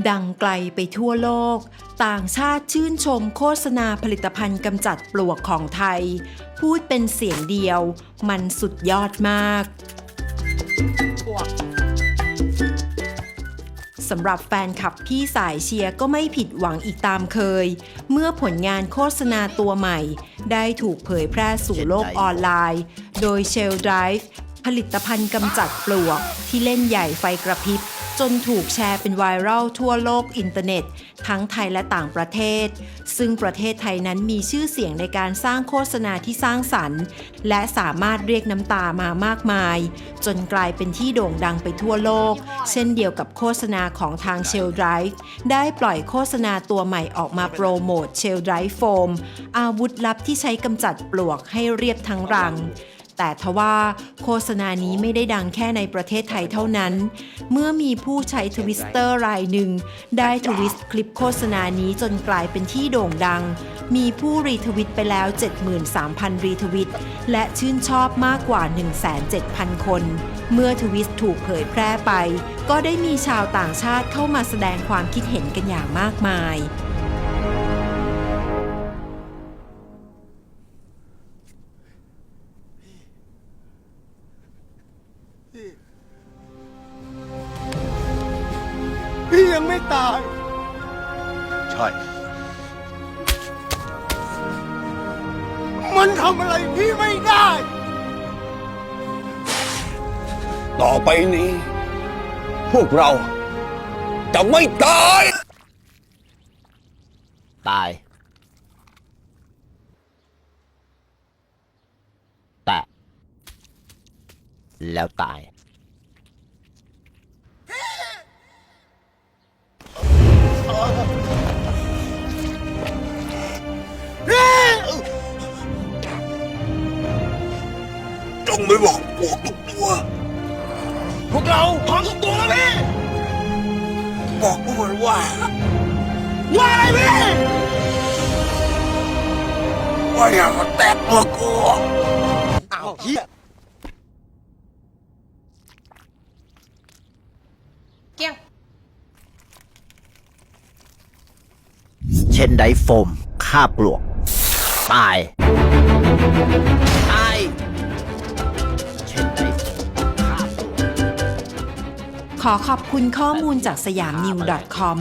ดังไกลไปทั่วโลกต่างชาติชื่นชมโฆษณาผลิตภัณฑ์กำจัดปลวกของไทยพูดเป็นเสียงเดียวมันสุดยอดมากสำหรับแฟนคลับพี่สายเชียร์ก็ไม่ผิดหวังอีกตามเคยเมื่อผลงานโฆษณาตัวใหม่ได้ถูกเผยแพร่สู่โลกออนไลน์โดย Shell Drive ผลิตภัณฑ์กำจัดปลวกที่เล่นใหญ่ไฟกระพริบจนถูกแชร์เป็นไวรัลทั่วโลกอินเทอร์เน็ตทั้งไทยและต่างประเทศซึ่งประเทศไทยนั้นมีชื่อเสียงในการสร้างโฆษณาที่สร้างสรรค์และสามารถเรียกน้ำตามามากมายจนกลายเป็นที่โด่งดังไปทั่วโลกเช่นเดียวกับโฆษณาของทาง Shell Drive ได้ปล่อยโฆษณาตัวใหม่ออกมาโปรโมท Shell Drive Foam อาวุธลับที่ใช้กำจัดปลวกให้เรียบทั้งรังแต่ทว่าโฆษณานี้ไม่ได้ดังแค่ในประเทศไทยเท่านั้นเมื่อมีผู้ใช้ทวิสเตอร์รายหนึ่งได้ทวิสต์คลิปโฆษณานี้จนกลายเป็นที่โด่งดังมีผู้รีทวิตไปแล้ว 73,000 รีทวิตและชื่นชอบมากกว่า 107,000 คนเมื่อทวิสต์ถูกเผยแพร่ไปก็ได้มีชาวต่างชาติเข้ามาแสดงความคิดเห็นกันอย่างมากมายพี่ยังไม่ตาย ใช่ มันทำอะไรพี่ไม่ได้ ต่อไปนี้ พวกเราจะไม่ตาย ตาย แต่แล้วตายจงไม่บอกพวกทุกตัว พวกเราพร้อมทุกตัวแล้วพี่ บอกพวกมันว่า ว่าอะไรพี่ ว่าอย่ามาแตะตัวกู อ้าวเฮียเกี้ยง เช่นไดโฟมฆ่าปลวกตายตายเช่นไดโฟมฆ่าปลวกขอขอบคุณข้อมูลจากสยามนิว .com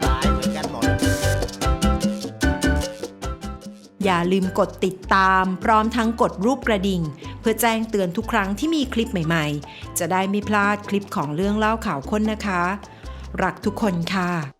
ตายเหมือนกันหมด อย่าลืมกดติดตามพร้อมทั้งกดรูปกระดิ่งเพื่อแจ้งเตือนทุกครั้งที่มีคลิปใหม่ๆจะได้ไม่พลาดคลิปของเรื่องเล่าข่าวค้นนะคะรักทุกคนค่ะ